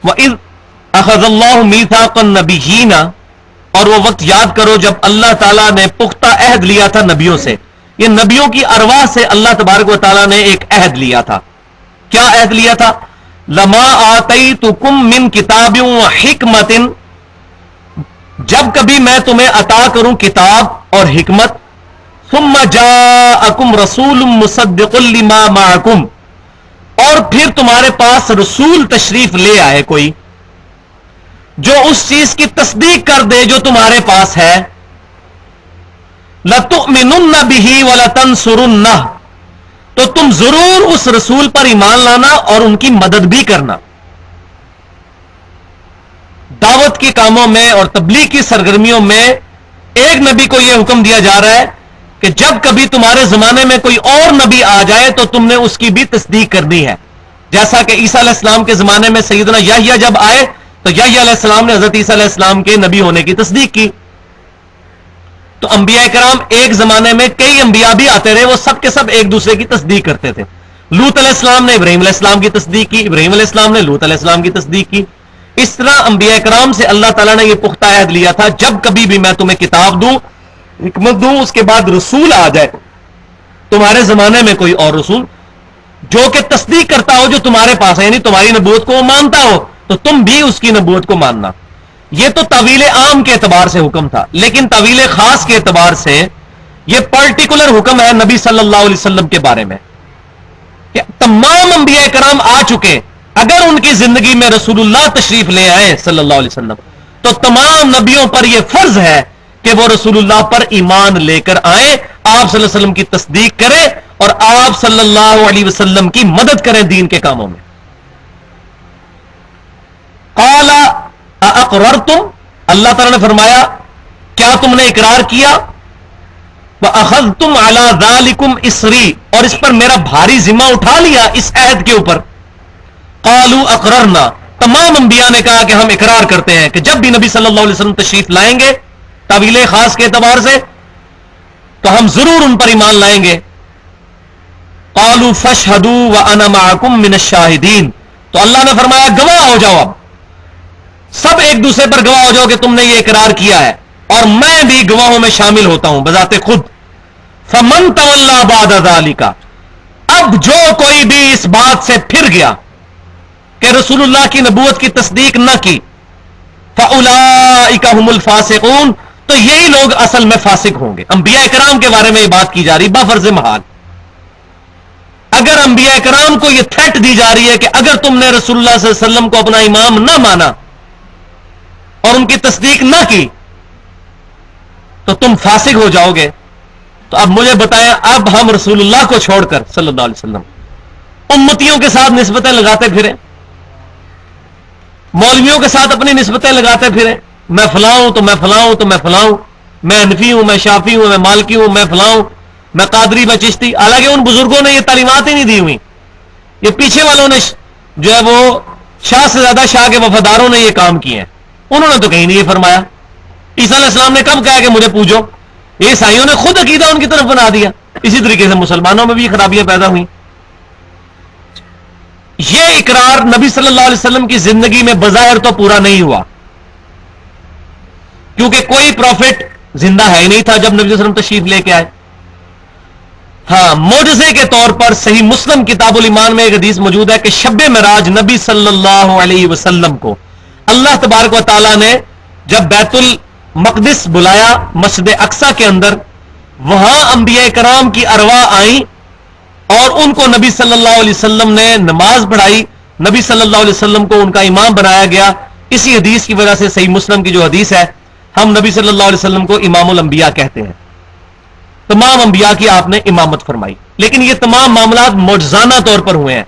وَإِذْ أَخَذَ اللَّهُ مِيثَاقَ النَّبِيِّينَ، اور وہ وقت یاد کرو جب اللہ تعالیٰ نے پختہ عہد لیا تھا نبیوں سے. یہ نبیوں کی ارواح سے اللہ تبارک و تعالیٰ نے ایک عہد لیا تھا. کیا عہد لیا تھا؟ لَمَا آتَيْتُكُم مِّن كِتَابٍ وَحِكْمَةٍ، جب کبھی میں تمہیں عطا کروں کتاب اور حکمت. ثم جاءکم رسول مصدق لما معکم، اور پھر تمہارے پاس رسول تشریف لے آئے کوئی جو اس چیز کی تصدیق کر دے جو تمہارے پاس ہے. لَتُؤْمِنُنَّ بِهِ وَلَتَنْصُرُنَّهُ، تو تم ضرور اس رسول پر ایمان لانا اور ان کی مدد بھی کرنا. دعوت کے کاموں میں اور تبلیغ کی سرگرمیوں میں ایک نبی کو یہ حکم دیا جا رہا ہے کہ جب کبھی تمہارے زمانے میں کوئی اور نبی آ جائے تو تم نے اس کی بھی تصدیق کرنی ہے. جیسا کہ عیسیٰ علیہ السلام کے زمانے میں سیدنا یحییٰ جب آئے تو یحییٰ علیہ السلام نے حضرت عیسیٰ علیہ السلام کے نبی ہونے کی تصدیق کی. تو انبیاء کرام ایک زمانے میں کئی انبیاء بھی آتے رہے، وہ سب کے سب ایک دوسرے کی تصدیق کرتے تھے. لوط علیہ السلام نے ابراہیم علیہ السلام کی تصدیق کی، ابراہیم علیہ السلام نے لوط علیہ السلام کی تصدیق کی. اس طرح انبیاء کرام سے اللہ تعالیٰ نے یہ پختہ عہد لیا تھا جب کبھی بھی میں تمہیں کتاب دوں، حکمت دوں، اس کے بعد رسول آ جائے تمہارے زمانے میں کوئی اور رسول جو کہ تصدیق کرتا ہو جو تمہارے پاس ہے، یعنی تمہاری نبوت کو وہ مانتا ہو تو تم بھی اس کی نبوت کو ماننا. یہ تو تعویل عام کے اعتبار سے حکم تھا، لیکن تعویل خاص کے اعتبار سے یہ پرٹیکولر حکم ہے نبی صلی اللہ علیہ وسلم کے بارے میں کہ تمام انبیاء کرام آ چکے، اگر ان کی زندگی میں رسول اللہ تشریف لے آئے صلی اللہ علیہ وسلم تو تمام نبیوں پر یہ فرض ہے کہ وہ رسول اللہ پر ایمان لے کر آئیں، آپ صلی اللہ علیہ وسلم کی تصدیق کریں اور آپ صلی اللہ علیہ وسلم کی مدد کریں دین کے کاموں میں. قال اقررتم، اللہ تعالیٰ نے فرمایا کیا تم نے اقرار کیا؟ وَأَخَذْتُمْ عَلَى ذَلِكُمْ إِصْرِي، اور اس پر میرا بھاری ذمہ اٹھا لیا اس عہد کے اوپر. قالوا اقررنا، تمام انبیاء نے کہا کہ ہم اقرار کرتے ہیں کہ جب بھی نبی صلی اللہ علیہ وسلم تشریف لائیں گے تعویل خاص کے اعتبار سے تو ہم ضرور ان پر ایمان لائیں گے. قالوا فاشهدوا وانا معكم من الشاهدين، تو اللہ نے فرمایا گواہ ہو جاؤ، اب سب ایک دوسرے پر گواہ ہو جاؤ کہ تم نے یہ اقرار کیا ہے اور میں بھی گواہوں میں شامل ہوتا ہوں بذات خود. فمن تولى بعد ذلك، اب جو کوئی بھی اس بات سے پھر گیا کہ رسول اللہ کی نبوت کی تصدیق نہ کی، فاولئک هم الفاسقون، تو یہی لوگ اصل میں فاسق ہوں گے. انبیاء کرام کے بارے میں یہ بات کی جا رہی بفرض محال. اگر انبیاء کرام کو یہ تھریٹ دی جا رہی ہے کہ اگر تم نے رسول اللہ صلی اللہ علیہ وسلم کو اپنا امام نہ مانا اور ان کی تصدیق نہ کی تو تم فاسق ہو جاؤ گے، تو اب مجھے بتائیں اب ہم رسول اللہ کو چھوڑ کر صلی اللہ علیہ وسلم امتیوں کے ساتھ نسبتیں لگاتے پھریں، مولویوں کے ساتھ اپنی نسبتیں لگاتے پھریں، میں فلاں ہوں تو میں فلاں ہوں تو میں فلاں ہوں، میں حنفی ہوں، میں شافی ہوں، میں مالکی ہوں، میں فلاں ہوں، میں قادری، میں چشتی. حالانکہ ان بزرگوں نے یہ تعلیمات ہی نہیں دی ہوئی، یہ پیچھے والوں نے جو ہے وہ شاہ سے زیادہ شاہ کے وفاداروں نے یہ کام کیے ہیں. انہوں نے تو کہیں نہیں یہ فرمایا. عیسیٰ علیہ السلام نے کب کہا کہ مجھے پوجو؟ یہ عیسائیوں نے خود عقیدہ ان کی طرف بنا دیا. اسی طریقے سے مسلمانوں میں بھی خرابیاں پیدا ہوئیں. یہ اقرار نبی صلی اللہ علیہ وسلم کی زندگی میں بظاہر تو پورا نہیں ہوا کیونکہ کوئی پروفٹ زندہ ہے ہی نہیں تھا جب نبی صلی اللہ علیہ وسلم تشریف لے کے آئے. ہاں، معجزے کے طور پر صحیح مسلم کتاب الایمان میں ایک حدیث موجود ہے کہ شب معراج نبی صلی اللہ علیہ وسلم کو اللہ تبارک و تعالی نے جب بیت المقدس بلایا مسجد اقصی کے اندر، وہاں انبیاء کرام کی ارواح آئیں اور ان کو نبی صلی اللہ علیہ وسلم نے نماز پڑھائی، نبی صلی اللہ علیہ وسلم کو ان کا امام بنایا گیا. اسی حدیث کی وجہ سے صحیح مسلم کی جو حدیث ہے ہم نبی صلی اللہ علیہ وسلم کو امام الانبیاء کہتے ہیں. تمام انبیاء کی آپ نے امامت فرمائی، لیکن یہ تمام معاملات معجزانہ طور پر ہوئے ہیں.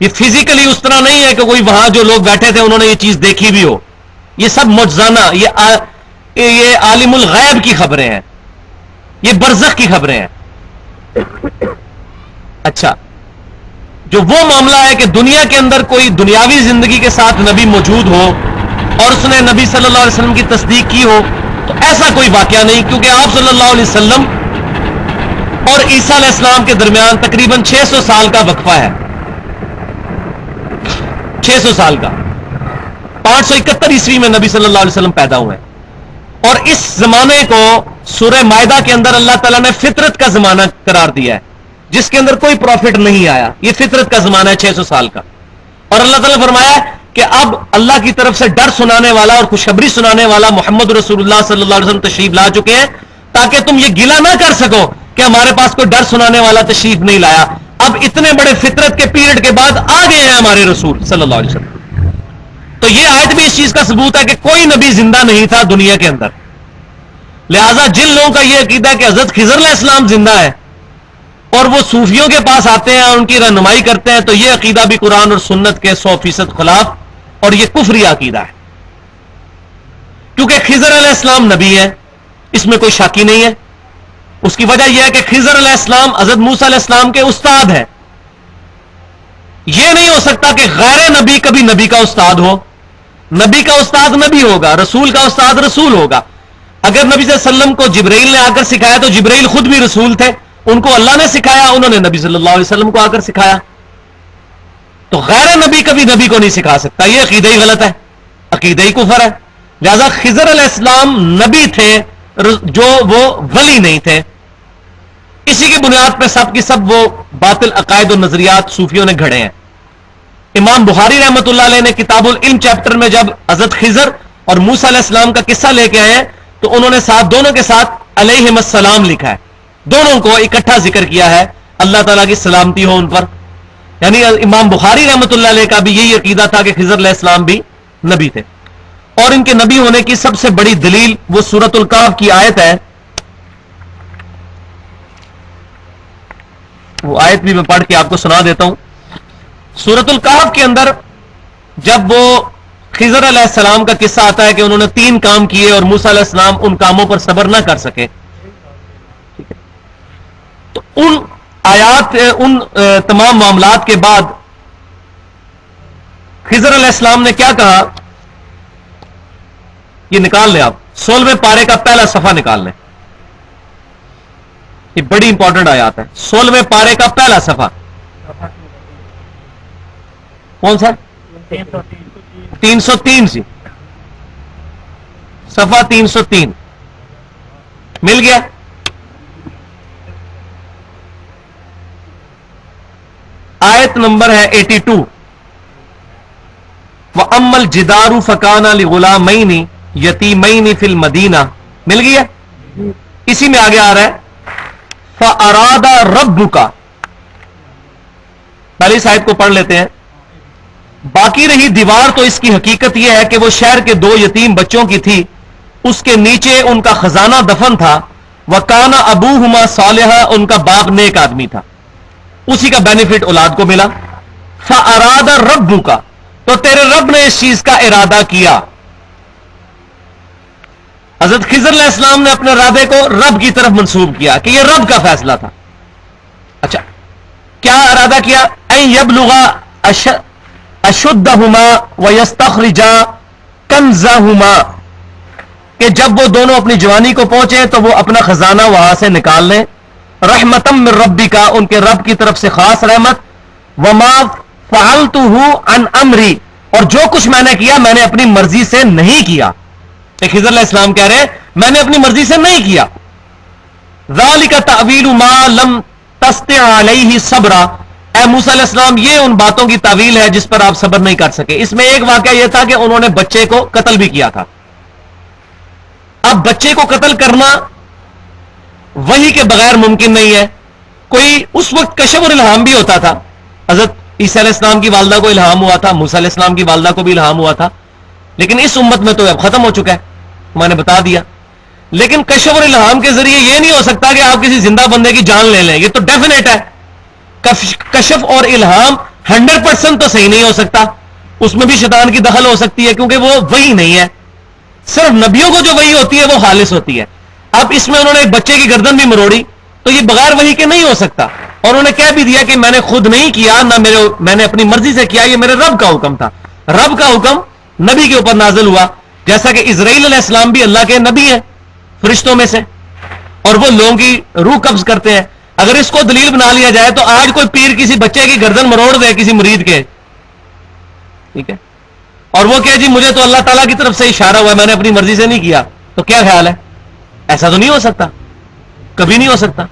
یہ فزیکلی اس طرح نہیں ہے کہ کوئی وہاں جو لوگ بیٹھے تھے انہوں نے یہ چیز دیکھی بھی ہو. یہ سب معجزانہ، یہ عالم الغیب کی خبریں ہیں، یہ برزخ کی خبریں ہیں. اچھا، جو وہ معاملہ ہے کہ دنیا کے اندر کوئی دنیاوی زندگی کے ساتھ نبی موجود ہو اور اس نے نبی صلی اللہ علیہ وسلم کی تصدیق کی ہو، تو ایسا کوئی واقعہ نہیں، کیونکہ آپ صلی اللہ علیہ وسلم اور عیسیٰ علیہ السلام کے درمیان تقریباً 600 سال کا وقفہ ہے. 600 سال کا. 571 عیسوی میں نبی صلی اللہ علیہ وسلم پیدا ہوئے، اور اس زمانے کو سورہ مائدہ کے اندر اللہ تعالیٰ نے فطرت کا زمانہ قرار دیا ہے، جس کے اندر کوئی پروفٹ نہیں آیا، یہ فطرت کا زمانہ ہے 600 سال کا. اور اللہ تعالیٰ نے فرمایا کہ اب اللہ کی طرف سے ڈر سنانے والا اور خوشخبری سنانے والا محمد رسول اللہ صلی اللہ علیہ وسلم تشریف لا چکے ہیں، تاکہ تم یہ گلہ نہ کر سکو کہ ہمارے پاس کوئی ڈر سنانے والا تشریف نہیں لایا. اب اتنے بڑے فطرت کے پیریڈ کے بعد آ گئے ہیں ہمارے رسول صلی اللہ علیہ وسلم. تو یہ آیت بھی اس چیز کا ثبوت ہے کہ کوئی نبی زندہ نہیں تھا دنیا کے اندر. لہذا جن لوگوں کا یہ عقیدہ ہے کہ حضرت خضر علیہ السلام زندہ ہے اور وہ صوفیوں کے پاس آتے ہیں اور ان کی رہنمائی کرتے ہیں، تو یہ عقیدہ بھی قرآن اور سنت کے 100% خلاف، اور یہ کفری عقیدہ ہے. کیونکہ خضر علیہ السلام نبی ہے، اس میں کوئی شاکی نہیں ہے. اس کی وجہ یہ ہے کہ خضر علیہ السلام حضرت موسیٰ علیہ السلام کے استاد ہیں. یہ نہیں ہو سکتا کہ غیر نبی کبھی نبی کا استاد ہو. نبی کا استاد نبی ہوگا، رسول کا استاد رسول ہوگا. اگر نبی صلی اللہ علیہ وسلم کو جبرائیل نے آ کر سکھایا تو جبرائیل خود بھی رسول تھے، ان کو اللہ نے سکھایا، انہوں نے نبی صلی اللہ علیہ وسلم کو آ کر سکھایا. تو غیر نبی کبھی نبی کو نہیں سکھا سکتا. یہ عقیدہ ہی غلط ہے، عقیدہ ہی کفر ہے. لہذا خضر علیہ السلام نبی تھے جو وہ ولی نہیں تھے. اسی کی بنیاد پہ سب کی سب وہ باطل عقائد و نظریات صوفیوں نے گھڑے ہیں. امام بخاری رحمۃ اللہ علیہ نے کتاب العلم چیپٹر میں جب حضرت خضر اور موسیٰ علیہ السلام کا قصہ لے کے آئے ہیں تو انہوں نے دونوں کے ساتھ علیہم السلام لکھا ہے. دونوں کو اکٹھا ذکر کیا ہے، اللہ تعالیٰ کی سلامتی ہو ان پر. یعنی امام بخاری رحمۃ اللہ علیہ کا بھی یہی عقیدہ تھا کہ خضر علیہ السلام بھی نبی تھے. اور ان کے نبی ہونے کی سب سے بڑی دلیل وہ سورۃ الکہف کی آیت ہے. وہ آیت بھی میں پڑھ کے آپ کو سنا دیتا ہوں. سورۃ الکہف کے اندر جب وہ خضر علیہ السلام کا قصہ آتا ہے کہ انہوں نے 3 کام کیے اور موسیٰ علیہ السلام ان کاموں پر صبر نہ کر سکے، تو ان آیات ان تمام معاملات کے بعد خضر علیہ السلام نے کیا کہا، یہ نکال لیں آپ، 16ویں پارے کا پہلا صفحہ نکال لیں. یہ بڑی امپورٹنٹ آیات ہے. 16ویں پارے کا پہلا صفحہ کون سا؟ 303 سی صفحہ 303 مل گیا. آیت نمبر ہے 82. وَأَمَّا الْجِدَارُ فَكَانَ لِغُلَامَيْنِ يَتِيمَيْنِ فِي الْمَدِينَةِ مل گیا. اسی میں آگے آ رہا ہے فَأَرَادَ رَبُّكَ. پہلی اس آیت کو پڑھ لیتے ہیں. باقی رہی دیوار تو اس کی حقیقت یہ ہے کہ وہ شہر کے 2 یتیم بچوں کی تھی، اس کے نیچے ان کا خزانہ دفن تھا. وَكَانَ أَبُوهُمَا صَالِحًا، ان کا باپ نیک آدمی تھا، اسی کا بینیفٹ اولاد کو ملا. فَأَرَادَ رَبُّكَ، تو تیرے رب نے اس چیز کا ارادہ کیا. حضرت خضر علیہ السلام نے اپنے ارادے کو رب کی طرف منسوب کیا کہ یہ رب کا فیصلہ تھا. اچھا کیا ارادہ کیا؟ اَن يَبْلُغَ أَشُدَّهُمَا وَيَسْتَخْرِجَا كَنْزَهُمَا، کہ جب وہ دونوں اپنی جوانی کو پہنچے تو وہ اپنا خزانہ وہاں سے نکال لیں. رحمتم من ربک، ان کے رب کی طرف سے خاص رحمت. وما فعلته عن امری، اور جو کچھ میں نے کیا میں نے اپنی مرضی سے نہیں کیا. خضر علیہ السلام کہہ رہے ہیں میں نے اپنی مرضی سے نہیں کیا. ذالک تعویل ما لم تستطع علیہ صبرا، اے موسیٰ علیہ السلام یہ ان باتوں کی تعویل ہے جس پر آپ صبر نہیں کر سکے. اس میں ایک واقعہ یہ تھا کہ انہوں نے بچے کو قتل بھی کیا تھا. اب بچے کو قتل کرنا وحی کے بغیر ممکن نہیں ہے. کوئی اس وقت کشف اور الہام بھی ہوتا تھا. حضرت عیسیٰ علیہ السلام کی والدہ کو الہام ہوا تھا، موسیٰ علیہ السلام کی والدہ کو بھی الہام ہوا تھا، لیکن اس امت میں تو اب ختم ہو چکا ہے، میں نے بتا دیا. لیکن کشف اور الہام کے ذریعے یہ نہیں ہو سکتا کہ آپ کسی زندہ بندے کی جان لے لیں، یہ تو ڈیفینیٹ ہے. کشف اور الہام 100% تو صحیح نہیں ہو سکتا، اس میں بھی شیطان کی دخل ہو سکتی ہے کیونکہ وہ وحی نہیں ہے. صرف نبیوں کو جو وحی ہوتی ہے وہ خالص ہوتی ہے. اب اس میں انہوں نے ایک بچے کی گردن بھی مروڑی تو یہ بغیر وحی کے نہیں ہو سکتا. اور انہوں نے کہہ بھی دیا کہ میں نے خود نہیں کیا، نہ میں نے اپنی مرضی سے کیا، یہ میرے رب کا حکم تھا. رب کا حکم نبی کے اوپر نازل ہوا، جیسا کہ اسرائیل علیہ السلام بھی اللہ کے نبی ہیں فرشتوں میں سے، اور وہ لوگوں کی روح قبض کرتے ہیں. اگر اس کو دلیل بنا لیا جائے تو آج کوئی پیر کسی بچے کی گردن مروڑ دے کسی مرید کے، ٹھیک ہے، اور وہ کہ جی مجھے تو اللہ تعالیٰ کی طرف سے اشارہ ہوا ہے، میں نے اپنی مرضی سے نہیں کیا، تو کیا خیال ہے؟ ایسا تو نہیں ہو سکتا، کبھی نہیں ہو سکتا.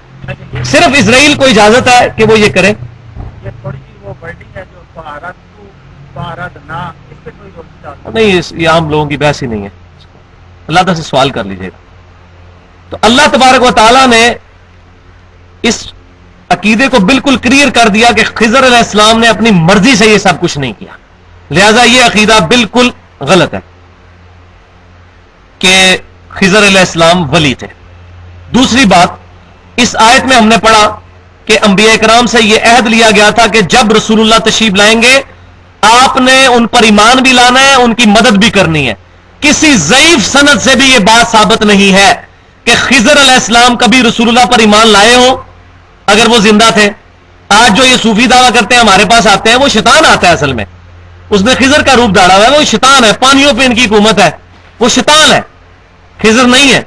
صرف اسرائیل کو اجازت ہے کہ وہ یہ کرے. یہ تھوڑی سی وہ ورڈنگ ہے جو طہارتنا، اس پہ کوئی روشنی ڈالو. نہیں، یہ عام لوگوں کی بحث ہی نہیں ہے. اللہ تعالیٰ سے سوال کر لیجیے گا. تو اللہ تبارک و تعالیٰ نے اس عقیدے کو بالکل کلیئر کر دیا کہ خضر علیہ السلام نے اپنی مرضی سے یہ سب کچھ نہیں کیا، لہذا یہ عقیدہ بالکل غلط ہے کہ خضر علیہ السلام ولی تھے. دوسری بات، اس آیت میں ہم نے پڑھا کہ انبیاء کرام سے یہ عہد لیا گیا تھا کہ جب رسول اللہ تشریف لائیں گے آپ نے ان پر ایمان بھی لانا ہے، ان کی مدد بھی کرنی ہے. کسی ضعیف سند سے بھی یہ بات ثابت نہیں ہے کہ خضر علیہ السلام کبھی رسول اللہ پر ایمان لائے ہوں اگر وہ زندہ تھے. آج جو یہ صوفی دعویٰ کرتے ہیں ہمارے پاس آتے ہیں، وہ شیطان آتا ہے، اصل میں اس نے خضر کا روپ ڈالا ہوا ہے، وہ شیطان ہے، پانیوں پہ ان کی حکومت ہے، وہ شیطان ہے، خضر نہیں ہے.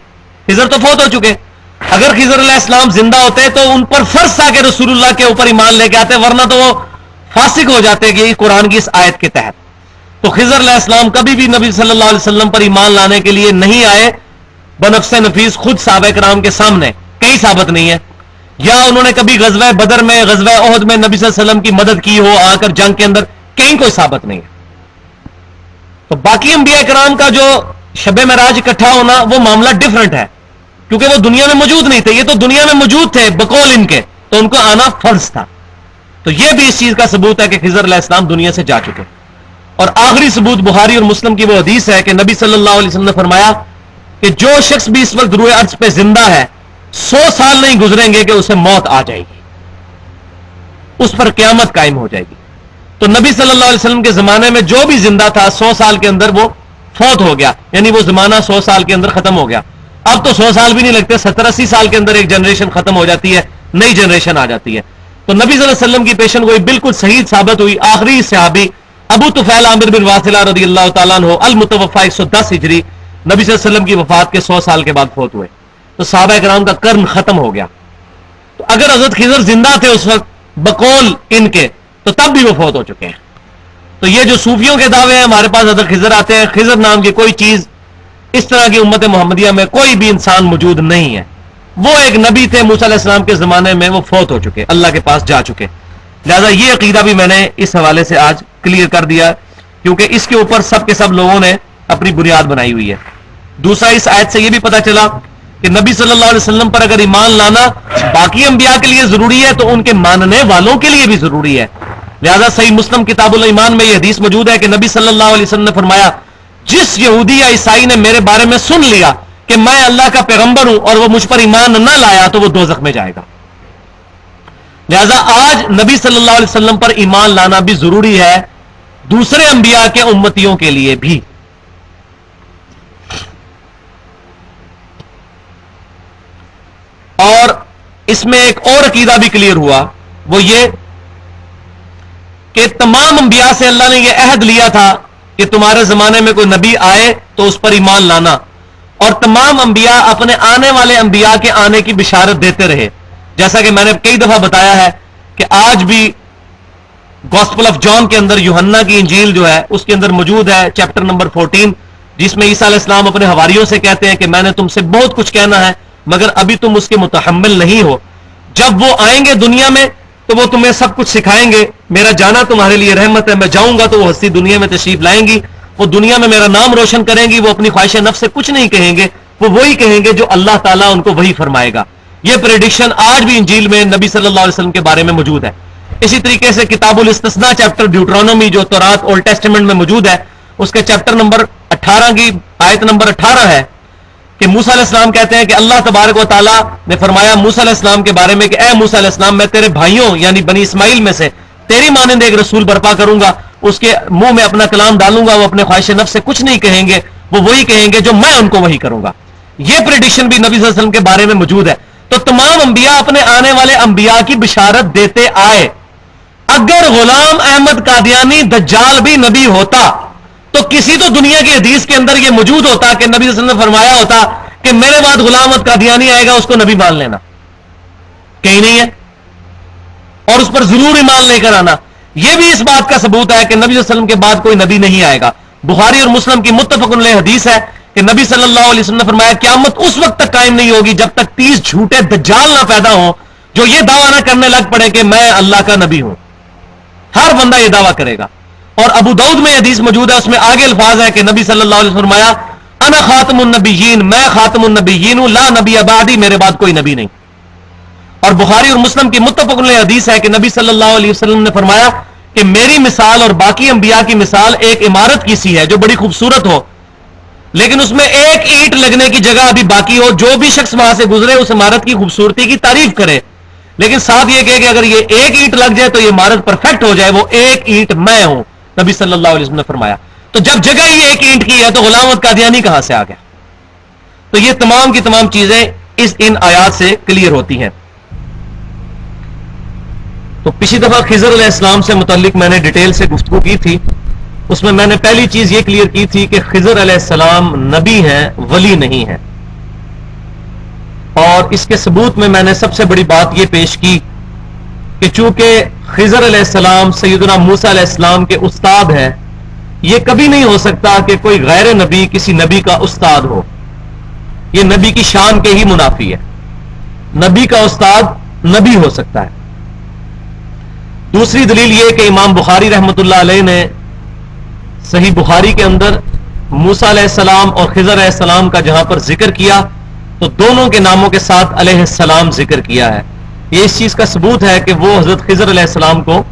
خضر تو فوت ہو چکے. اگر خضر علیہ السلام زندہ ہوتے تو ان پر فرض تھا کہ رسول اللہ کے اوپر ایمان لے کے آتے، ورنہ تو وہ فاسق ہو جاتے کہ قرآن کی اس آیت کے تحت. تو خضر علیہ السلام کبھی بھی نبی صلی اللہ علیہ وسلم پر ایمان لانے کے لیے نہیں آئے بنفس نفیس خود صحابہ کرام کے سامنے، کہیں ثابت نہیں ہے. یا انہوں نے کبھی غزوہ بدر میں، غزوہ احد میں نبی صلی اللہ علیہ وسلم کی مدد کی ہو آ کر جنگ کے اندر، کہیں کوئی ثابت نہیں ہے. تو باقی انبیاء کرام کا جو شب معراج اکٹھا ہونا وہ معاملہ ڈیفرنٹ ہے، کیونکہ وہ دنیا میں موجود نہیں تھے. یہ تو دنیا میں موجود تھے بقول ان کے، تو ان کو آنا فرض تھا. تو یہ بھی اس چیز کا ثبوت ہے کہ خضر علیہ السلام دنیا سے جا چکے. اور آخری ثبوت بخاری اور مسلم کی وہ حدیث ہے کہ نبی صلی اللہ علیہ وسلم نے فرمایا کہ جو شخص بھی اس وقت روئے ارض پہ زندہ ہے 100 سال نہیں گزریں گے کہ اسے موت آ جائے گی، اس پر قیامت قائم ہو جائے گی. تو نبی صلی اللہ علیہ وسلم کے زمانے میں جو بھی زندہ تھا 100 سال کے اندر وہ فوت ہو گیا، یعنی وہ زمانہ 100 سال کے اندر ختم ہو گیا. اب تو 100 سال بھی نہیں لگتے، 70-80 سال کے اندر ایک جنریشن ختم ہو جاتی ہے، نئی جنریشن آ جاتی ہے. تو نبی صلی اللہ علیہ وسلم کی پیشن گوئی بالکل صحیح ثابت ہوئی. آخری صحابی ابو طفیل عامر بن واصلہ رضی اللہ تعالیٰ عنہ المتوفی 110 ہجری، نبی صلی اللہ علیہ وسلم کی وفات کے 100 سال کے بعد فوت ہوئے. تو صحابہ کرام کا قرن ختم ہو گیا. تو اگر حضرت خضر زندہ تھے اس وقت بقول ان کے، تو تب بھی وہ فوت ہو چکے ہیں. تو یہ جو صوفیوں کے دعوے ہیں ہمارے پاس حضرت خضر آتے ہیں، خضر نام کی کوئی چیز اس طرح کی امت محمدیہ میں کوئی بھی انسان موجود نہیں ہے. وہ ایک نبی تھے موسیٰ علیہ السلام کے زمانے میں، وہ فوت ہو چکے، اللہ کے پاس جا چکے. لہذا یہ عقیدہ بھی میں نے اس حوالے سے آج کلیئر کر دیا، کیونکہ اس کے اوپر سب کے سب لوگوں نے اپنی بنیاد بنائی ہوئی ہے. دوسرا، اس آیت سے یہ بھی پتہ چلا کہ نبی صلی اللہ علیہ وسلم پر اگر ایمان لانا باقی انبیاء کے لیے ضروری ہے تو ان کے ماننے والوں کے لیے بھی ضروری ہے. لہذا صحیح مسلم کتاب الایمان میں یہ حدیث موجود ہے کہ نبی صلی اللہ علیہ وسلم نے فرمایا، جس یہودی یا عیسائی نے میرے بارے میں سن لیا کہ میں اللہ کا پیغمبر ہوں اور وہ مجھ پر ایمان نہ لایا تو وہ دوزخ میں جائے گا. لہذا آج نبی صلی اللہ علیہ وسلم پر ایمان لانا بھی ضروری ہے دوسرے انبیاء کے امتیوں کے لیے بھی. اور اس میں ایک اور عقیدہ بھی کلیئر ہوا، وہ یہ کہ تمام انبیاء سے اللہ نے یہ عہد لیا تھا کہ تمہارے زمانے میں کوئی نبی آئے تو اس پر ایمان لانا، اور تمام انبیاء اپنے آنے والے انبیاء کے آنے کی بشارت دیتے رہے. جیسا کہ میں نے کئی دفعہ بتایا ہے کہ آج بھی گاسپل آف جان کے اندر یوحنا کی انجیل جو ہے اس کے اندر موجود ہے چیپٹر نمبر 14، جس میں عیسیٰ علیہ السلام اپنے حواریوں سے کہتے ہیں کہ میں نے تم سے بہت کچھ کہنا ہے مگر ابھی تم اس کے متحمل نہیں ہو. جب وہ آئیں گے دنیا میں تو وہ تمہیں سب کچھ سکھائیں گے، میرا جانا تمہارے لیے رحمت ہے، میں جاؤں گا تو وہ ہستی دنیا میں تشریف لائیں گی، وہ دنیا میں میرا نام روشن کریں گی، وہ اپنی خواہش نفس سے کچھ نہیں کہیں گے، وہ وہی کہیں گے جو اللہ تعالیٰ ان کو وہی فرمائے گا. یہ پریڈکشن آج بھی انجیل میں نبی صلی اللہ علیہ وسلم کے بارے میں موجود ہے. اسی طریقے سے کتاب الاستثناء چیپٹر ڈیوٹرانومی جو تورات اولڈ ٹیسٹمنٹ میں موجود ہے، اس کے چیپٹر نمبر 18 کی آیت نمبر 18 ہے کہ موسیٰ علیہ السلام کہتے ہیں کہ اللہ تبارک و تعالیٰ نے فرمایا موسیٰ علیہ السلام کے بارے میں کہ اے موسیٰ علیہ السلام، میں تیرے بھائیوں یعنی بنی اسماعیل میں سے تیری مانند ایک رسول برپا کروں گا، اس کے منہ میں اپنا کلام ڈالوں گا، وہ اپنے خواہش نفس سے کچھ نہیں کہیں گے، وہ وہی کہیں گے جو میں ان کو وہی کروں گا. یہ پریڈکشن بھی نبی صلی اللہ علیہ وسلم کے بارے میں موجود ہے. تو تمام انبیاء اپنے آنے والے انبیاء کی بشارت دیتے آئے. اگر غلام احمد قادیانی دجال بھی نبی ہوتا تو کسی تو دنیا کی حدیث کے اندر یہ موجود ہوتا کہ نبی صلی اللہ علیہ وسلم نے فرمایا ہوتا کہ میرے بعد غلام احمد قادیانی آئے گا، اس کو نبی مان لینا. کہیں نہیں ہے، اور اس پر ضرور ایمان لے کر آنا. یہ بھی اس بات کا ثبوت ہے کہ نبی صلی اللہ علیہ وسلم کے بعد کوئی نبی نہیں آئے گا. بخاری اور مسلم کی متفق علیہ حدیث ہے کہ نبی صلی اللہ علیہ وسلم نے فرمایا قیامت اس وقت تک قائم نہیں ہوگی جب تک 30 جھوٹے دجال نہ پیدا ہوں جو یہ دعویٰ نہ کرنے لگ پڑے کہ میں اللہ کا نبی ہوں. ہر بندہ یہ دعویٰ کرے گا. اور ابو داؤد میں حدیث موجود ہے, اس میں آگے الفاظ ہے کہ نبی صلی اللہ علیہ وسلم فرمایا انا خاتم النبیین, میں خاتم النبیین ہوں, لا نبی بعدی, میرے بعد کوئی نبی نہیں. اور بخاری اور مسلم کی متفق علیہ حدیث ہے کہ نبی صلی اللہ علیہ وسلم نے فرمایا کہ میری مثال اور باقی انبیاء کی مثال ایک عمارت کی سی ہے جو بڑی خوبصورت ہو, لیکن اس میں ایک اینٹ لگنے کی جگہ ابھی باقی ہو. جو بھی شخص وہاں سے گزرے اس عمارت کی خوبصورتی کی تعریف کرے, لیکن ساتھ یہ کہے کہ اگر یہ ایک اینٹ لگ جائے تو یہ عمارت پرفیکٹ ہو جائے, وہ ایک اینٹ میں ہوں, نبی صلی اللہ علیہ وسلم نے فرمایا. تو جب جگہ ہی ایک اینٹ کی ہے تو غلام احمد قادیانی کہاں سے آ گیا؟ تو یہ تمام کی تمام چیزیں ان آیات سے کلیئر ہوتی ہیں. تو پچھلی دفعہ خضر علیہ السلام سے متعلق میں نے ڈیٹیل سے گفتگو کی تھی. اس میں نے پہلی چیز یہ کلیئر کی تھی کہ خضر علیہ السلام نبی ہیں, ولی نہیں ہیں. اور اس کے ثبوت میں نے سب سے بڑی بات یہ پیش کی کہ چونکہ خضر علیہ السلام سیدنا موسیٰ علیہ السلام کے استاد ہیں, یہ کبھی نہیں ہو سکتا کہ کوئی غیر نبی کسی نبی کا استاد ہو. یہ نبی کی شان کے ہی منافی ہے. نبی کا استاد نبی ہو سکتا ہے. دوسری دلیل یہ کہ امام بخاری رحمۃ اللہ علیہ نے صحیح بخاری کے اندر موسیٰ علیہ السلام اور خضر علیہ السلام کا جہاں پر ذکر کیا تو دونوں کے ناموں کے ساتھ علیہ السلام ذکر کیا ہے. یہ اس چیز کا ثبوت ہے کہ وہ حضرت خضر علیہ السلام کو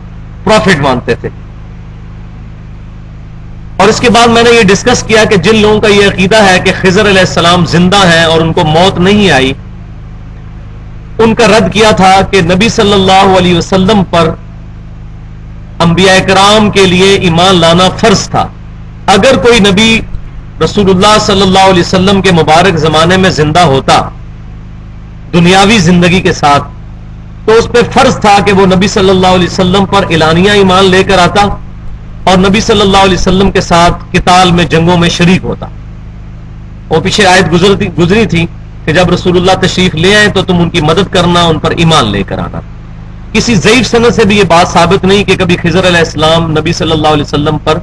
پروفٹ مانتے تھے. اور اس کے بعد میں نے یہ ڈسکس کیا کہ جن لوگوں کا یہ عقیدہ ہے کہ خضر علیہ السلام زندہ ہیں اور ان کو موت نہیں آئی, ان کا رد کیا تھا کہ نبی صلی اللہ علیہ وسلم پر انبیاء کرام کے لیے ایمان لانا فرض تھا. اگر کوئی نبی رسول اللہ صلی اللہ علیہ وسلم کے مبارک زمانے میں زندہ ہوتا دنیاوی زندگی کے ساتھ, تو اس پہ فرض تھا کہ وہ نبی صلی اللہ علیہ وسلم پر اعلانیہ ایمان لے کر آتا اور نبی صلی اللہ علیہ وسلم کے ساتھ قتال میں, جنگوں میں شریک ہوتا. وہ پیچھے آیت گزری تھی کہ جب رسول اللہ تشریف لے آئے تو تم ان کی مدد کرنا, ان پر ایمان لے کر آنا. کسی ضعیف سند سے بھی یہ بات ثابت نہیں کہ کبھی خضر علیہ السلام نبی صلی اللہ علیہ وسلم پر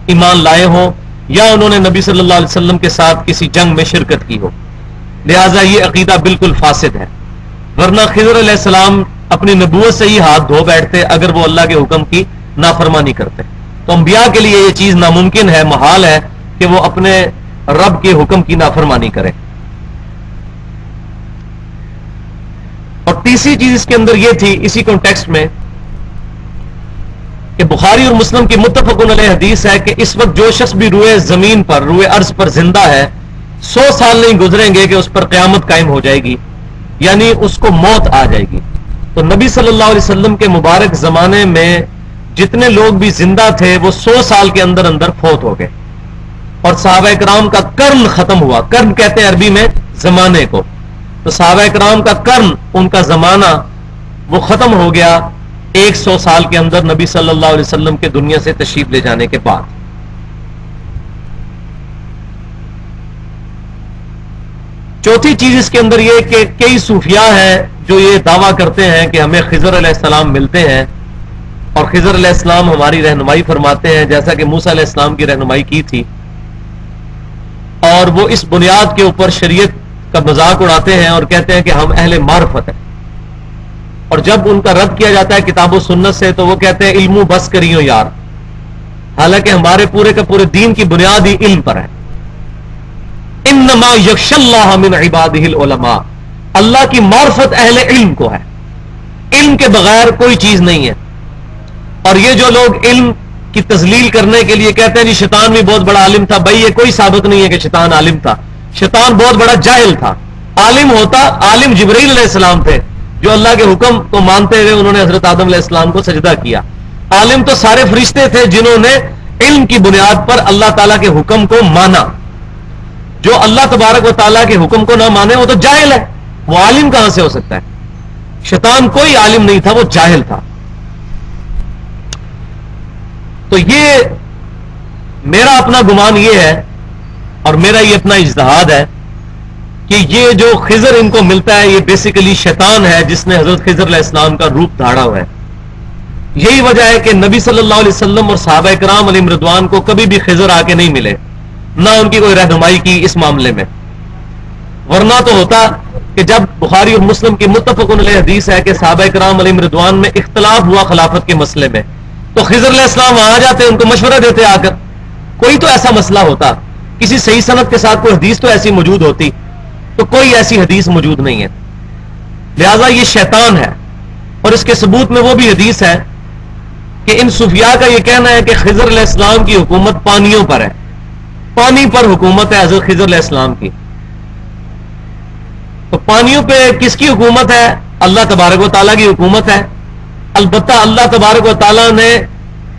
ایمان لائے ہوں یا انہوں نے نبی صلی اللہ علیہ وسلم کے ساتھ کسی جنگ میں شرکت کی ہو. لہذا یہ عقیدہ بالکل فاسد ہے. ورنہ خضر علیہ السلام اپنی نبوت سے ہی ہاتھ دھو بیٹھتے اگر وہ اللہ کے حکم کی نافرمانی کرتے. تو انبیاء کے لیے یہ چیز ناممکن ہے, محال ہے کہ وہ اپنے رب کے حکم کی نافرمانی کرے. اور تیسری چیز اس کے اندر یہ تھی اسی کانٹیکسٹ میں کہ بخاری اور مسلم کی متفق علیہ حدیث ہے کہ اس وقت جو شخص بھی روئے زمین پر, روئے ارض پر زندہ ہے, 100 سال نہیں گزریں گے کہ اس پر قیامت قائم ہو جائے گی, یعنی اس کو موت آ جائے گی. تو نبی صلی اللہ علیہ وسلم کے مبارک زمانے میں جتنے لوگ بھی زندہ تھے وہ 100 سال کے اندر اندر فوت ہو گئے اور صحابہ کرام کا قرن ختم ہوا. قرن کہتے ہیں عربی میں زمانے کو. تو صحابہ کرام کا قرن, ان کا زمانہ وہ ختم ہو گیا 100 سال کے اندر نبی صلی اللہ علیہ وسلم کے دنیا سے تشریف لے جانے کے بعد. چوتھی چیز اس کے اندر یہ کہ کئی صوفیاء ہیں جو یہ دعویٰ کرتے ہیں کہ ہمیں خضر علیہ السلام ملتے ہیں اور خضر علیہ السلام ہماری رہنمائی فرماتے ہیں جیسا کہ موسیٰ علیہ السلام کی رہنمائی کی تھی, اور وہ اس بنیاد کے اوپر شریعت کا مذاق اڑاتے ہیں اور کہتے ہیں کہ ہم اہل معرفت ہیں. اور جب ان کا رد کیا جاتا ہے کتاب و سنت سے تو وہ کہتے ہیں علم بس کریو یار, حالانکہ ہمارے پورے کا پورے دین کی بنیاد ہی علم پر ہے. انما یخشی اللہ من عبادہ العلماء, اللہ کی معرفت اہل علم کو ہے, علم کے بغیر کوئی چیز نہیں ہے. اور یہ جو لوگ علم کی تذلیل کرنے کے لیے کہتے ہیں جی شیطان بھی بہت بڑا عالم تھا, بھائی یہ کوئی ثابت نہیں ہے کہ شیطان عالم تھا. شیطان بہت بڑا جاہل تھا. عالم ہوتا, عالم جبرائیل علیہ السلام تھے جو اللہ کے حکم کو مانتے ہوئے انہوں نے حضرت آدم علیہ السلام کو سجدہ کیا. عالم تو سارے فرشتے تھے جنہوں نے علم کی بنیاد پر اللہ تعالیٰ کے حکم کو مانا. جو اللہ تبارک و تعالیٰ کے حکم کو نہ مانے وہ تو جاہل ہے, وہ عالم کہاں سے ہو سکتا ہے؟ شیطان کوئی عالم نہیں تھا, وہ جاہل تھا. تو یہ میرا اپنا گمان یہ ہے اور میرا یہ اپنا اجتہاد ہے کہ یہ جو خضر ان کو ملتا ہے یہ بیسیکلی شیطان ہے جس نے حضرت خضر علیہ السلام کا روپ دھاڑا ہوا ہے. یہی وجہ ہے کہ نبی صلی اللہ علیہ وسلم اور صحابہ کرام علیہ رضوان کو کبھی بھی خضر آ کے نہیں ملے، نہ ان کی کوئی رہنمائی کی اس معاملے میں، ورنہ تو ہوتا کہ جب بخاری اور مسلم کی متفق علیہ حدیث ہے کہ صحابہ کرام علیہ رضوان میں اختلاف ہوا خلافت کے مسئلے میں، تو خضر علیہ السلام وہاں آ جاتے، ان کو مشورہ دیتے آ کر، کوئی تو ایسا مسئلہ ہوتا، کسی صحیح سند کے ساتھ کوئی حدیث تو ایسی موجود ہوتی، تو کوئی ایسی حدیث موجود نہیں ہے، لہذا یہ شیطان ہے۔ اور اس کے ثبوت میں وہ بھی حدیث ہے کہ ان صوفیاء کا یہ کہنا ہے کہ خضر علیہ السلام کی حکومت پانیوں پر ہے، پانی پر حکومت ہے حضرت خضر علیہ السلام کی۔ تو پانیوں پہ کس کی حکومت ہے؟ اللہ تبارک و تعالیٰ کی حکومت ہے۔ البتہ اللہ تبارک و تعالیٰ نے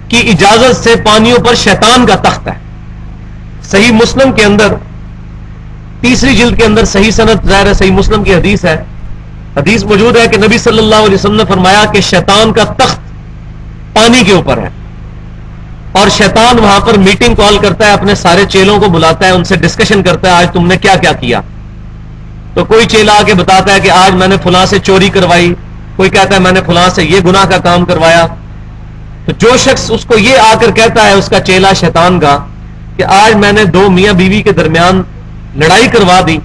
کی اجازت سے پانیوں پر شیطان کا تخت ہے۔ صحیح مسلم کے اندر 3 جلد کے اندر صحیح سند ظاہر ہے صحیح مسلم کی حدیث ہے، حدیث موجود ہے کہ نبی صلی اللہ علیہ وسلم نے فرمایا کہ شیطان کا تخت پانی کے اوپر ہے، اور شیطان وہاں پر میٹنگ کال کرتا ہے، اپنے سارے چیلوں کو بلاتا ہے، ان سے ڈسکشن کرتا ہے آج تم نے کیا کیا کیا۔ تو کوئی چیلا آ کے بتاتا ہے کہ آج میں نے فلاں سے چوری کروائی، کوئی کہتا ہے میں نے فلاں سے یہ گناہ کا کام کروایا۔ تو جو شخص اس کو یہ آ کر کہتا ہے، اس کا چیلا شیطان کا، کہ آج میں نے 2 میاں بیوی کے درمیان لڑائی کروا دی،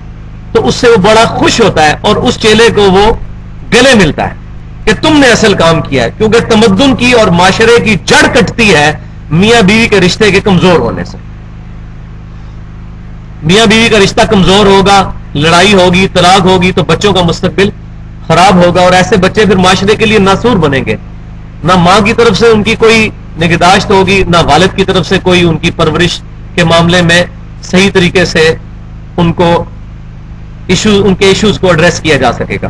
تو اس سے وہ بڑا خوش ہوتا ہے اور اس چیلے کو وہ گلے ملتا ہے کہ تم نے اصل کام کیا ہے، کیونکہ تمدن کی اور معاشرے کی جڑ کٹتی ہے میاں بیوی کے رشتے کے کمزور ہونے سے۔ میاں بیوی کا رشتہ کمزور ہوگا، لڑائی ہوگی، طلاق ہوگی، تو بچوں کا مستقبل خراب ہوگا، اور ایسے بچے پھر معاشرے کے لیے ناسور بنیں گے، نہ ماں کی طرف سے ان کی کوئی نگہداشت ہوگی، نہ والد کی طرف سے کوئی ان کی پرورش کے معاملے میں صحیح طریقے سے ان کے ایشوز کو ایڈریس کیا جا سکے گا۔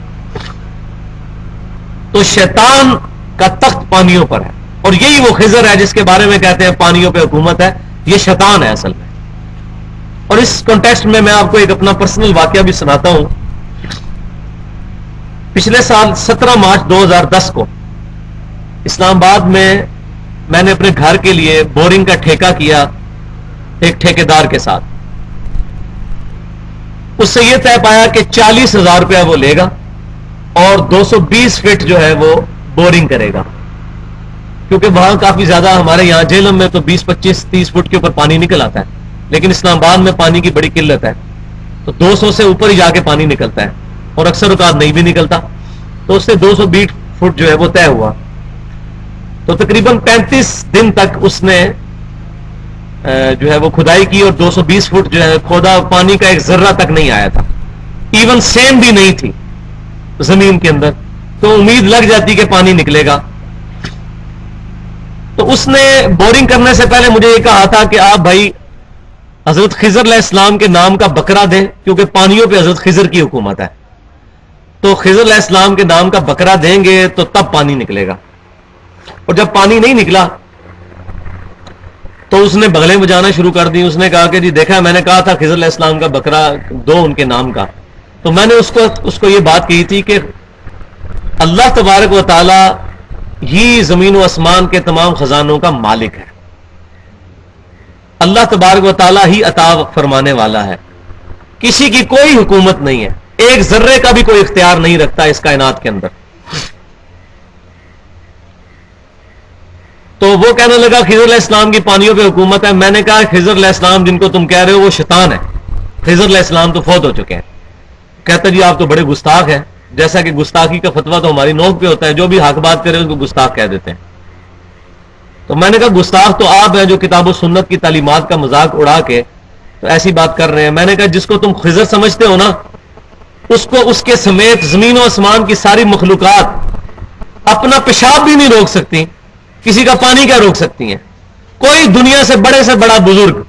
تو شیطان کا تخت پانیوں پر ہے، اور یہی وہ خضر ہے جس کے بارے میں کہتے ہیں پانیوں پہ حکومت ہے، یہ شیطان ہے اصل میں۔ اور اس کانٹیکسٹ میں آپ کو ایک اپنا پرسنل واقعہ بھی سناتا ہوں۔ پچھلے سال 17 مارچ 2010 کو اسلام آباد میں نے اپنے گھر کے لیے بورنگ کا ٹھیکہ کیا ایک ٹھیکیدار کے ساتھ۔ اس سے یہ طے پایا کہ 40,000 روپیہ وہ لے گا اور 220 فٹ جو ہے وہ بورنگ کرے گا، کیونکہ وہاں کافی زیادہ، ہمارے یہاں جہلم میں تو 20, 25, 30 فٹ کے اوپر پانی نکل آتا ہے، لیکن اسلام آباد میں پانی کی بڑی قلت ہے، تو 200 سے اوپر ہی جا کے پانی نکلتا ہے، اور اکثر اوقات نہیں بھی نکلتا۔ تو اس سے 220 فٹ جو ہے وہ طے ہوا۔ تو تقریباً 35 دن تک اس نے جو ہے وہ کھدائی کی، اور 220 فٹ جو ہے کھودا، پانی کا ایک ذرہ تک نہیں آیا تھا، ایون سینڈ بھی نہیں تھی زمین کے اندر، تو امید لگ جاتی کہ پانی نکلے گا۔ تو اس نے بورنگ کرنے سے پہلے مجھے یہ کہا تھا کہ آپ بھائی حضرت خضر علیہ السلام کے نام کا بکرا دیں، کیونکہ پانیوں پہ حضرت خضر کی حکومت ہے، تو خضر علیہ السلام کے نام کا بکرا دیں گے تو تب پانی نکلے گا۔ اور جب پانی نہیں نکلا تو اس نے بغلیں بجانا شروع کر دی۔ اس نے کہا کہ جی دیکھا، میں نے کہا تھا خضر علیہ السلام کا بکرا دو ان کے نام کا۔ تو میں نے اس کو یہ بات کہی تھی کہ اللہ تبارک و تعالی ہی زمین و آسمان کے تمام خزانوں کا مالک ہے، اللہ تبارک و تعالی ہی عطا فرمانے والا ہے، کسی کی کوئی حکومت نہیں ہے، ایک ذرے کا بھی کوئی اختیار نہیں رکھتا اس کائنات کے اندر۔ تو وہ کہنے لگا خضر علیہ السلام کی پانیوں پہ حکومت ہے۔ میں نے کہا خضر علیہ السلام جن کو تم کہہ رہے ہو وہ شیطان ہے، خضر علیہ السلام تو فوت ہو چکے ہیں۔ کہتا جی آپ تو بڑے گستاخ ہیں، جیسا کہ گستاخی کا فتویٰ تو ہماری نوک پہ ہوتا ہے، جو بھی حق بات کرے اس کو گستاخ کہہ دیتے ہیں۔ تو میں نے کہا گستاخ تو آپ ہیں جو کتاب و سنت کی تعلیمات کا مذاق اڑا کے تو ایسی بات کر رہے ہیں۔ میں نے کہا جس کو تم خضر سمجھتے ہو نا، اس کو اس کے سمیت زمین و آسمان کی ساری مخلوقات اپنا پیشاب بھی نہیں روک سکتی، کسی کا پانی کیا روک سکتی ہیں؟ کوئی دنیا سے بڑا بزرگ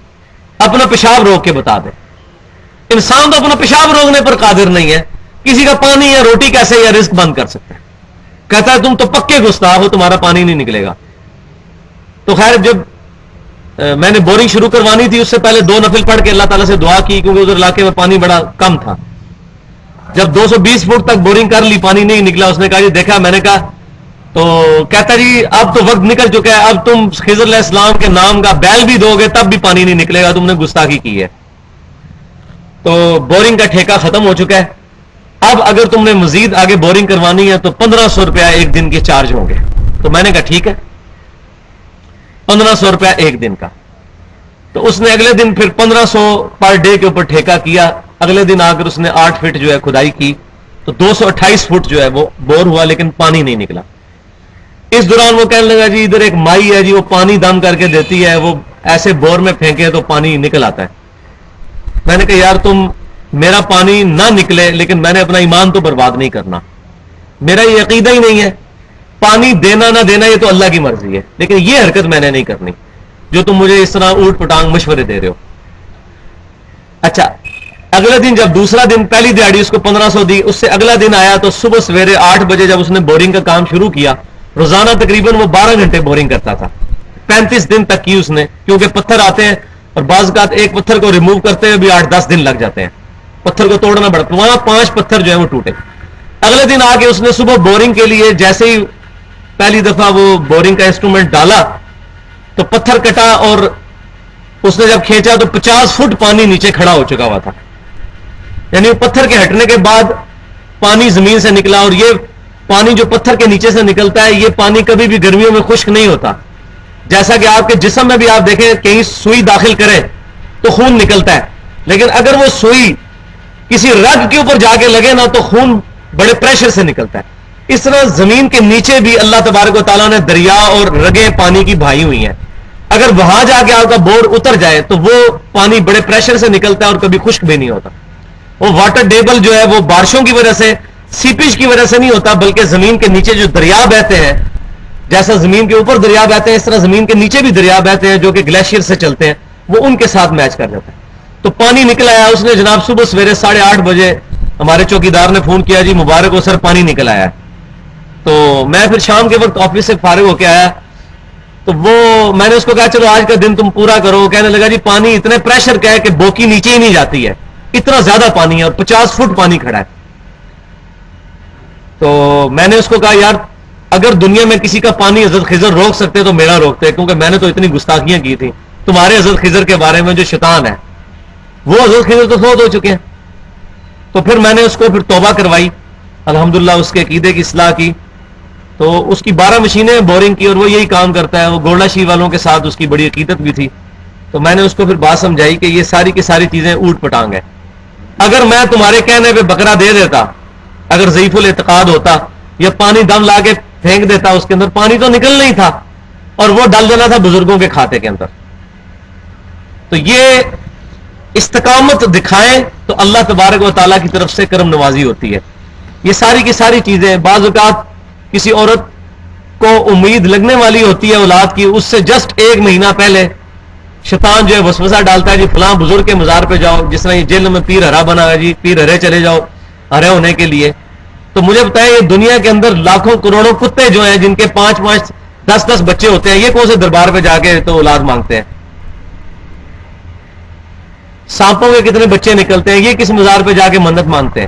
اپنا پیشاب روک کے بتا دے۔ انسان تو اپنا پیشاب روکنے پر قادر نہیں ہے، کسی کا پانی یا روٹی کیسے یا رزق بند کر سکتے ہیں؟ کہتا ہے تم تو پکے گستاخ ہو، تمہارا پانی نہیں نکلے گا۔ تو خیر جب میں نے بورنگ شروع کروانی تھی اس سے پہلے 2 نفل پڑھ کے اللہ تعالیٰ سے دعا کی، کیونکہ ادھر علاقے میں پانی بڑا کم تھا۔ جب 220 فٹ تک بورنگ کر لی، پانی نہیں نکلا، اس نے کہا جی دیکھا، میں نے کہا تو کہتا جی اب تو وقت نکل چکا ہے، اب تم خضر علیہ السلام کے نام کا بیل بھی دو گے تب بھی پانی نہیں نکلے گا، تم نے گستاخی کی ہے۔ تو بورنگ کا ٹھیکہ ختم ہو چکا ہے، اب اگر تم نے مزید آگے بورنگ کروانی ہے تو 1500 روپیہ ایک دن کے چارج ہوں گے۔ تو میں نے کہا ٹھیک ہے، 1500 روپیہ ایک دن کا. تو اس نے اگلے دن پھر 1500 پر ڈے کے اوپر ٹھیکہ کیا. اگلے دن آ کر اس نے 8 فٹ جو ہے کھدائی کی، تو 228 فٹ جو ہے وہ بور ہوا، لیکن پانی نہیں نکلا. اس دوران وہ کہنے لگا جی ادھر ایک مائی ہے جی، وہ پانی دم کر کے دیتی ہے، وہ ایسے بور میں پھینکے تو پانی نکل آتا ہے. میں نے کہا یار تم میرا پانی نہ نکلے لیکن میں نے اپنا ایمان تو برباد نہیں کرنا، میرا یہ عقیدہ ہی نہیں ہے. پانی دینا نہ دینا یہ تو اللہ کی مرضی ہے، لیکن یہ حرکت میں نے نہیں کرنی جو تم مجھے اس طرح اوٹ پٹانگ مشورے دے رہے ہو. اچھا اگلے دن جب دوسرا دن، پہلی دیہاڑی اس کو 1500 دی، اس سے اگلا دن آیا تو صبح سویرے 8 بجے جب اس نے بورنگ کا کام شروع کیا، روزانہ تقریباً وہ 12 گھنٹے بورنگ کرتا تھا. 35 دن تک کی اس نے، کیونکہ پتھر آتے ہیں اور بعض اوقات ایک پتھر کو ریموو کرتے ہوئے بھی 8-10 دن لگ جاتے ہیں، پتھر کو توڑنا پڑتا. وہاں 5 پتھر جو ہیں وہ ٹوٹے. اگلے دن آ کے اس نے صبح بورنگ کے لیے جیسے ہی پہلی دفعہ وہ بورنگ کا انسٹرومنٹ ڈالا تو پتھر کٹا، اور اس نے جب کھینچا تو 50 فٹ پانی نیچے کھڑا ہو چکا ہوا تھا. یعنی وہ پتھر کے ہٹنے کے بعد پانی زمین سے نکلا. اور یہ پانی جو پتھر کے نیچے سے نکلتا ہے، یہ پانی کبھی بھی گرمیوں میں خشک نہیں ہوتا. جیسا کہ آپ کے جسم میں بھی آپ دیکھیں کہیں سوئی داخل کرے تو خون نکلتا ہے، لیکن اگر وہ سوئی کسی رگ کے اوپر جا کے لگے نا تو خون بڑے پریشر سے نکلتا ہے. اس طرح زمین کے نیچے بھی اللہ تبارک و تعالیٰ نے دریا اور رگیں پانی کی بھائی ہوئی ہیں. اگر وہاں جا کے آپ کا بور اتر جائے تو وہ پانی بڑے پریشر سے نکلتا ہے اور کبھی خشک بھی نہیں ہوتا. وہ واٹر ٹیبل جو ہے وہ بارشوں کی وجہ سے، سیپیج کی وجہ سے نہیں ہوتا، بلکہ زمین کے نیچے جو دریا بہتے ہیں، جیسا زمین کے اوپر دریا بہتے ہیں اس طرح زمین کے نیچے بھی دریا بہتے ہیں جو کہ گلیشیئر سے چلتے ہیں، وہ ان کے ساتھ میچ کر جاتا ہے. تو پانی نکل آیا. اس نے جناب صبح سویرے 8:30 بجے ہمارے چوکیدار نے فون کیا، جی مبارک ہو سر پانی نکل آیا. تو میں پھر شام کے وقت آفس سے فارغ ہو کے آیا تو وہ میں نے اس کو کہا چلو آج کا دن تم پورا کرو. کہنے لگا جی پانی اتنے پریشر کا ہے کہ بوکی نیچے ہی نہیں جاتی ہے، اتنا زیادہ پانی ہے اور 50 فٹ پانی کھڑا ہے. تو میں نے اس کو کہا یار اگر دنیا میں کسی کا پانی حضرت خضر روک سکتے تو میرا روکتے، کیونکہ میں نے تو اتنی گستاخیاں کی تھی تمہارے حضرت خضر کے بارے میں جو شیطان ہے، وہ حضرت خضر تو فوت ہو چکے ہیں. تو پھر میں نے اس کو پھر توبہ کروائی، الحمدللہ اس کے عقیدے کی اصلاح کی. تو اس کی 12 مشینیں بورنگ کی اور وہ یہی کام کرتا ہے. وہ گولڈا شی والوں کے ساتھ اس کی بڑی عقیدت بھی تھی. تو میں نے اس کو پھر بات سمجھائی کہ یہ ساری کی ساری چیزیں اوٹ پٹانگ ہے. اگر میں تمہارے کہنے پہ بکرا دے دیتا، اگر ضعیف الاعتقاد ہوتا یا پانی دم لا کے پھینک دیتا، اس کے اندر پانی تو نکل نہیں تھا اور وہ ڈال دینا تھا بزرگوں کے کھاتے کے اندر. تو یہ استقامت دکھائیں تو اللہ تبارک و تعالیٰ کی طرف سے کرم نوازی ہوتی ہے. یہ ساری کی ساری چیزیں، بعض اوقات کسی عورت کو امید لگنے والی ہوتی ہے اولاد کی، اس سے جسٹ 1 مہینہ پہلے شیطان جو ہے وسوسہ ڈالتا ہے جی فلاں بزرگ کے مزار پہ جاؤ، جس طرح یہ جیل میں پیر ہرا بنا ہے جی پیر ہرے چلے جاؤ ہرے ہونے کے لیے. تو مجھے بتائیں یہ دنیا کے اندر لاکھوں کروڑوں کتے جو ہیں جن کے 5-5 10-10 بچے ہوتے ہیں، یہ کون سے دربار پہ جا کے تو اولاد مانگتے ہیں؟ سانپوں کے کتنے بچے نکلتے ہیں، یہ کس مزار پہ جا کے منت مانگتے ہیں؟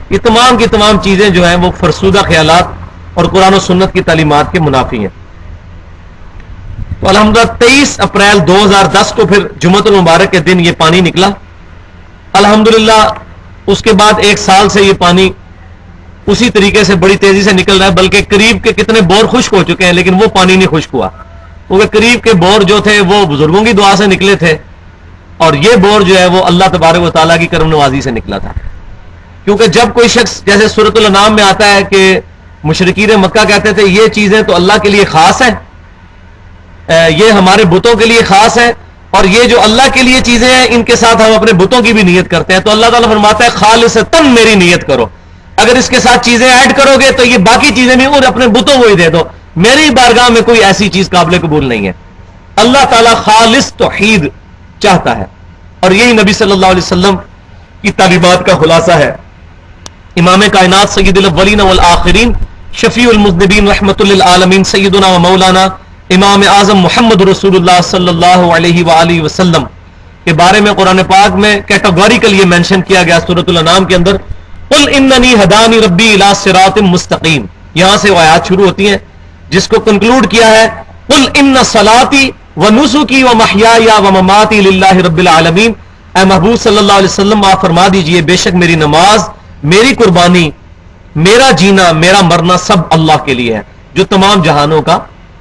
یہ تمام کی تمام چیزیں جو ہیں وہ فرسودہ خیالات اور قرآن و سنت کی تعلیمات کے منافی ہیں. تو الحمدللہ 23 اپریل 2010 کو پھر جمعۃ المبارک کے دن یہ پانی نکلا. الحمدللہ اس کے بعد 1 سال سے یہ پانی اسی طریقے سے بڑی تیزی سے نکل رہا ہے، بلکہ قریب کے کتنے بور خشک ہو چکے ہیں لیکن وہ پانی نہیں خشک ہوا، کیونکہ قریب کے بور جو تھے وہ بزرگوں کی دعا سے نکلے تھے اور یہ بور جو ہے وہ اللہ تبارک و تعالیٰ کی کرم نوازی سے نکلا تھا. کیونکہ جب کوئی شخص، جیسے سورۃ الانعام میں آتا ہے کہ مشرکین مکہ کہتے تھے یہ چیزیں تو اللہ کے لیے خاص ہیں، یہ ہمارے بتوں کے لیے خاص ہے، اور یہ جو اللہ کے لیے چیزیں ہیں ان کے ساتھ ہم اپنے بتوں کی بھی نیت کرتے ہیں. تو اللہ تعالیٰ فرماتا ہے خالصتاً میری نیت کرو، اگر اس کے ساتھ چیزیں ایڈ کرو گے تو یہ باقی چیزیں بھی اور اپنے بتوں کو ہی دے دو، میری بارگاہ میں کوئی ایسی چیز قابل قبول نہیں ہے. اللہ تعالیٰ خالص توحید چاہتا ہے اور یہی نبی صلی اللہ علیہ وسلم کی تعلیمات کا خلاصہ ہے. امام کائنات سید الاولین والآخرین شفیع المذنبین رحمت للعالمین سیدنا و مولانا امام اعظم محمد رسول اللہ صلی اللہ علیہ وآلہ وسلم کے بارے میں قرآن پاک میں کیٹاگوریکل یہ مینشن کیا گیا سورۃ الانعام کے اندر، قل اننی ہدانی ربی الی صراط مستقیم. یہاں سے وہ آیات شروع ہوتی ہیں جس کو کنکلوڈ کیا ہے قل ان صلاتی ونسکی ومحیای ومماتی للہ رب العالمین. اے محبوب صلی اللہ علیہ وسلم آپ فرما دیجئے بے شک میری نماز، میری قربانی، میرا جینا، میرا مرنا سب اللہ کے لیے ہے. جو تمام جہانوں کا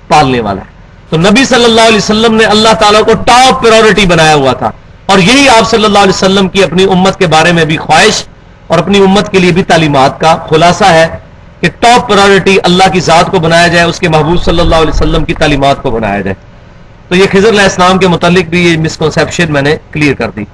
پالنے والا ہے. تو نبی صلی اللہ علیہ وسلم نے اللہ تعالیٰ کو ٹاپ پریورٹی بنایا ہوا تھا, اور یہی آپ صلی اللہ علیہ وسلم کی اپنی امت کے بارے میں بھی خواہش اور اپنی امت کے لیے بھی تعلیمات کا خلاصہ ہے کہ ٹاپ پریورٹی اللہ کی ذات کو بنایا جائے, اس کے محبوب صلی اللہ علیہ وسلم کی تعلیمات کو بنایا جائے. تو یہ خضر علیہ السلام کے متعلق بھی یہ مسکنسیپشن میں نے کلیئر کر دی.